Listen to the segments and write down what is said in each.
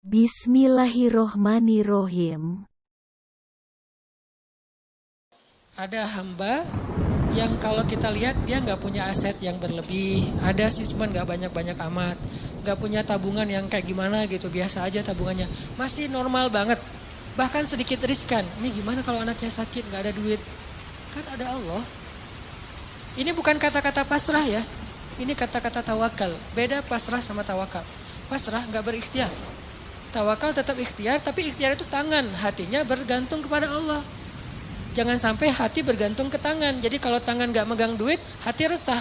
Bismillahirrohmanirrohim. Ada hamba yang kalau kita lihat dia nggak punya aset yang berlebih. Ada sih cuman nggak banyak-banyak amat. Nggak punya tabungan yang kayak gimana gitu. Biasa aja tabungannya. Masih normal banget. Bahkan sedikit riskan. Ini gimana kalau anaknya sakit nggak ada duit. Kan ada Allah. Ini bukan kata-kata pasrah ya. Ini kata-kata tawakal. Beda pasrah sama tawakal. Pasrah nggak berikhtiar. Tawakal tetap ikhtiar, tapi ikhtiar itu tangan, hatinya bergantung kepada Allah. Jangan sampai hati bergantung ke tangan. Jadi kalau tangan gak megang duit, hati resah.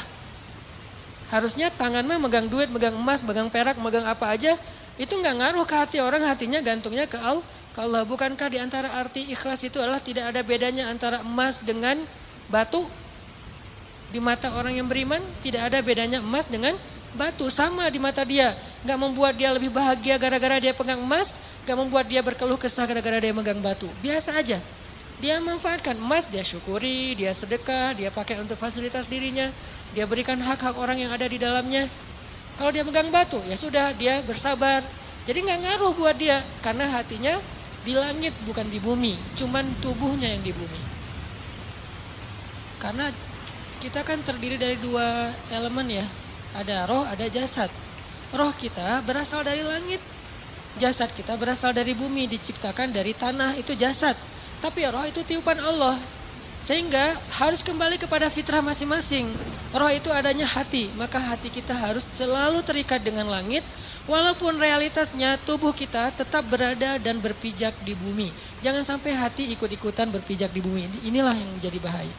Harusnya tangan mah megang duit, megang emas, megang perak, megang apa aja, itu gak ngaruh ke hati orang, hatinya gantungnya ke Allah. Bukankah di antara arti ikhlas itu adalah tidak ada bedanya antara emas dengan batu? Di mata orang yang beriman, tidak ada bedanya emas dengan batu, sama di mata dia. Gak membuat dia lebih bahagia gara-gara dia pegang emas, gak membuat dia berkeluh kesah gara-gara dia megang batu. Biasa aja. Dia manfaatkan emas, dia syukuri, dia sedekah, dia pakai untuk fasilitas dirinya, dia berikan hak-hak orang yang ada di dalamnya. Kalau dia megang batu, ya sudah, dia bersabar. Jadi gak ngaruh buat dia, karena hatinya di langit bukan di bumi, cuman tubuhnya yang di bumi. Karena kita kan terdiri dari dua elemen ya. Ada roh, ada jasad. Roh kita berasal dari langit. Jasad kita berasal dari bumi, diciptakan dari tanah, itu jasad. Tapi roh itu tiupan Allah. Sehingga harus kembali kepada fitrah masing-masing. Roh itu adanya hati, maka hati kita harus selalu terikat dengan langit. Walaupun realitasnya tubuh kita tetap berada dan berpijak di bumi. Jangan sampai hati ikut-ikutan berpijak di bumi. Inilah yang menjadi bahaya.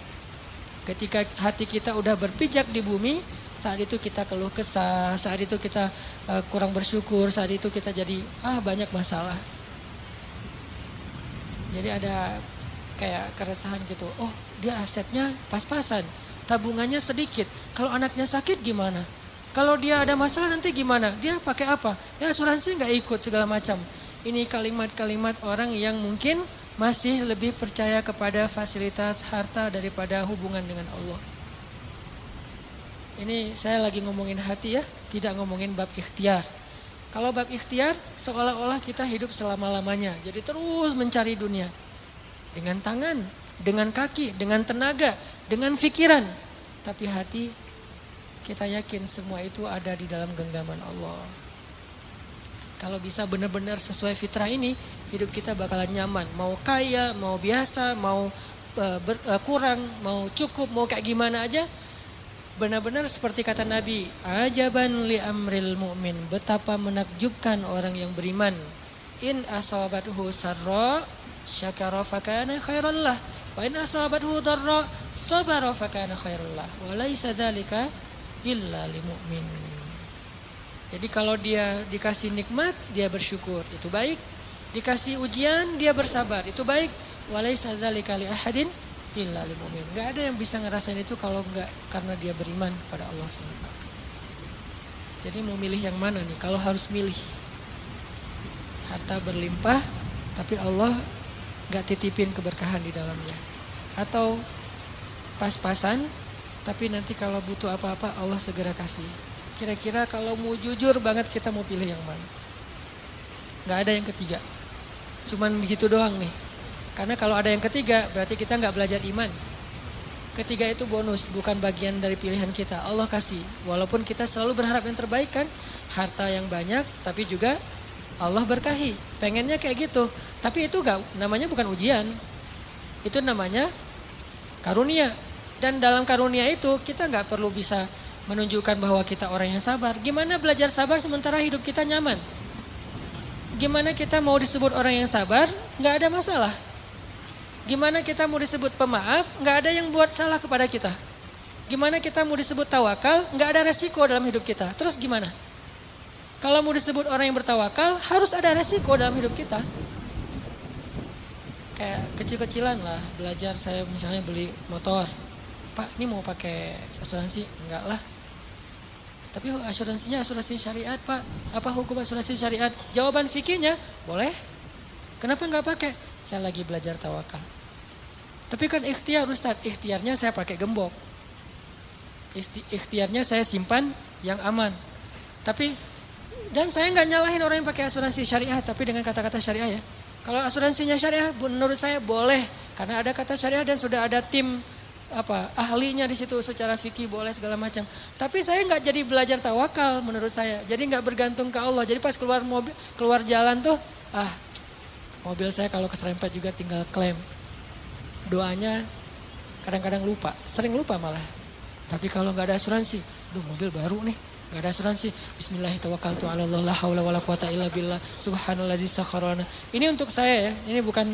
Ketika hati kita udah berpijak di bumi, saat itu kita keluh kesah, saat itu kita kurang bersyukur, saat itu kita jadi banyak masalah. Jadi ada kayak keresahan gitu. Oh, dia asetnya pas-pasan, tabungannya sedikit. Kalau anaknya sakit gimana? Kalau dia ada masalah nanti gimana? Dia pakai apa? Ya asuransi nggak ikut segala macam. Ini kalimat-kalimat orang yang mungkin masih lebih percaya kepada fasilitas harta daripada hubungan dengan Allah. Ini saya lagi ngomongin hati ya, tidak ngomongin bab ikhtiar. Kalau bab ikhtiar seolah-olah kita hidup selama-lamanya. Jadi terus mencari dunia. Dengan tangan, dengan kaki, dengan tenaga, dengan pikiran. Tapi hati kita yakin semua itu ada di dalam genggaman Allah. Kalau bisa benar-benar sesuai fitrah ini, hidup kita bakalan nyaman. Mau kaya, mau biasa, mau kurang, mau cukup, mau kayak gimana aja. Benar-benar seperti kata Nabi, ajaban li amril mu'min, betapa menakjubkan orang yang beriman. In asabathu sarra syakara fakana khairan lah, wa in asabathu darra sabara fakana khairan lah, wa laisa dzalika illa lil mu'min. Jadi kalau dia dikasih nikmat, dia bersyukur, itu baik. Dikasih ujian, dia bersabar, itu baik. Wa laisa dzalika li ahadin illa lil mu'min. Enggak ada yang bisa ngerasain itu kalau enggak karena dia beriman kepada Allah SWT. Jadi mau milih yang mana nih? Kalau harus milih, harta berlimpah tapi Allah enggak titipin keberkahan di dalamnya, atau pas-pasan tapi nanti kalau butuh apa-apa Allah segera kasih. Kira-kira kalau mau jujur banget kita mau pilih yang mana? Enggak ada yang ketiga. Cuman begitu doang nih. Karena kalau ada yang ketiga berarti kita nggak belajar iman. Ketiga itu bonus, bukan bagian dari pilihan kita. Allah kasih, walaupun kita selalu berharap yang terbaik kan. Harta yang banyak tapi juga Allah berkahi. Pengennya kayak gitu. Tapi itu namanya bukan ujian. Itu namanya karunia. Dan dalam karunia itu kita nggak perlu bisa menunjukkan bahwa kita orang yang sabar. Gimana belajar sabar sementara hidup kita nyaman? Gimana kita mau disebut orang yang sabar? Nggak ada masalah. Gimana kita mau disebut pemaaf, nggak ada yang buat salah kepada kita. Gimana kita mau disebut tawakal, nggak ada resiko dalam hidup kita. Terus gimana? Kalau mau disebut orang yang bertawakal, harus ada resiko dalam hidup kita. Kayak kecil-kecilan lah, belajar saya misalnya beli motor. Pak, ini mau pakai asuransi? Enggak lah. Tapi asuransinya asuransi syariat, Pak. Apa hukum asuransi syariat? Jawaban fikihnya, boleh. Kenapa enggak pakai? Saya lagi belajar tawakal. Tapi kan ikhtiar Ustaz, ikhtiarnya saya pakai gembok. Ikhtiarnya saya simpan yang aman. Tapi Dan saya nggak nyalahin orang yang pakai asuransi syariah, tapi dengan kata-kata syariah ya. Kalau asuransinya syariah, menurut saya boleh, karena ada kata syariah dan sudah ada tim ahlinya di situ secara fikih boleh segala macam. Tapi saya nggak jadi belajar tawakal menurut saya. Jadi nggak bergantung ke Allah. Jadi pas keluar jalan tuh, mobil saya kalau keserempet juga tinggal klaim. Doanya kadang-kadang lupa, sering lupa malah. Tapi kalau nggak ada asuransi, mobil baru nih. Gak ada asuransi. Bismillahirrahmanirrahim. La haula wala quwata illa billah. Subhanallazi sakharana. Ini untuk saya ya. Ini bukan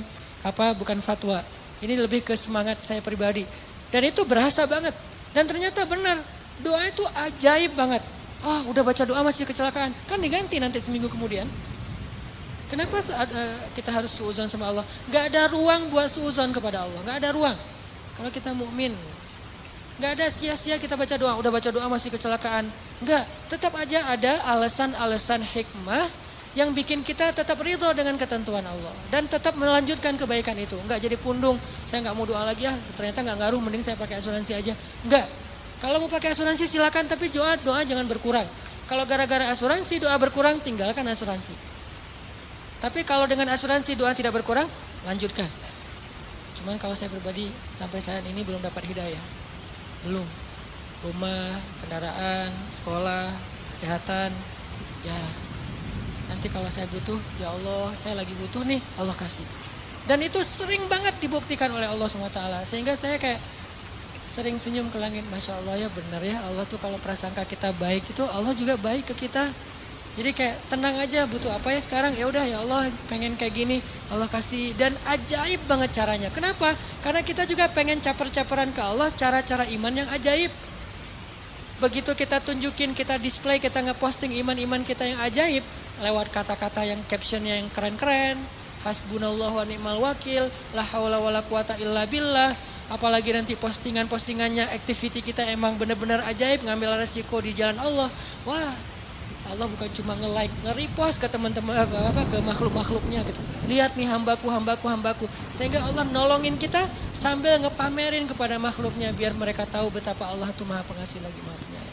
fatwa. Ini lebih ke semangat saya pribadi. Dan itu berasa banget. Dan ternyata benar. Doa itu ajaib banget. Udah baca doa masih kecelakaan. Kan diganti nanti seminggu kemudian. Kenapa kita harus suudzon sama Allah? Gak ada ruang buat suudzon kepada Allah. Gak ada ruang. Kalau kita mukmin. Gak ada sia-sia kita baca doa, udah baca doa masih kecelakaan. Enggak, tetap aja ada alasan-alasan hikmah yang bikin kita tetap ridho dengan ketentuan Allah. Dan tetap melanjutkan kebaikan itu. Enggak jadi pundung, saya gak mau doa lagi ya, ternyata gak ngaruh, mending saya pakai asuransi aja. Enggak, kalau mau pakai asuransi silakan, tapi doa jangan berkurang. Kalau gara-gara asuransi doa berkurang, tinggalkan asuransi. Tapi kalau dengan asuransi doa tidak berkurang, lanjutkan. Cuman kalau saya pribadi, sampai saat ini belum dapat hidayah. Belum. Rumah, kendaraan, sekolah, kesehatan. Ya, nanti kalau saya butuh, ya Allah, saya lagi butuh nih, Allah kasih. Dan itu sering banget dibuktikan oleh Allah SWT. Sehingga saya kayak sering senyum ke langit. Masya Allah ya, benar ya, Allah tuh kalau prasangka kita baik itu, Allah juga baik ke kita. Jadi kayak tenang aja, butuh apa ya sekarang, ya udah ya Allah pengen kayak gini, Allah kasih. Dan ajaib banget caranya. Kenapa? Karena kita juga pengen caper-caperan ke Allah, cara-cara iman yang ajaib. Begitu kita tunjukin, kita display, kita ngeposting iman-iman kita yang ajaib, lewat kata-kata yang captionnya yang keren-keren, hasbunallah wa ni'mal wakil, la haula wala quwata illa billah. Apalagi nanti postingan-postingannya, activity kita emang benar-benar ajaib, ngambil resiko di jalan Allah. Wah, Allah bukan cuma nge-like, nge-repost ke teman-teman, ke makhluk-makhluknya gitu. Lihat nih hambaku. Sehingga Allah nolongin kita sambil ngepamerin kepada makhluknya biar mereka tahu betapa Allah itu Maha Pengasih lagi Maha Penyayang.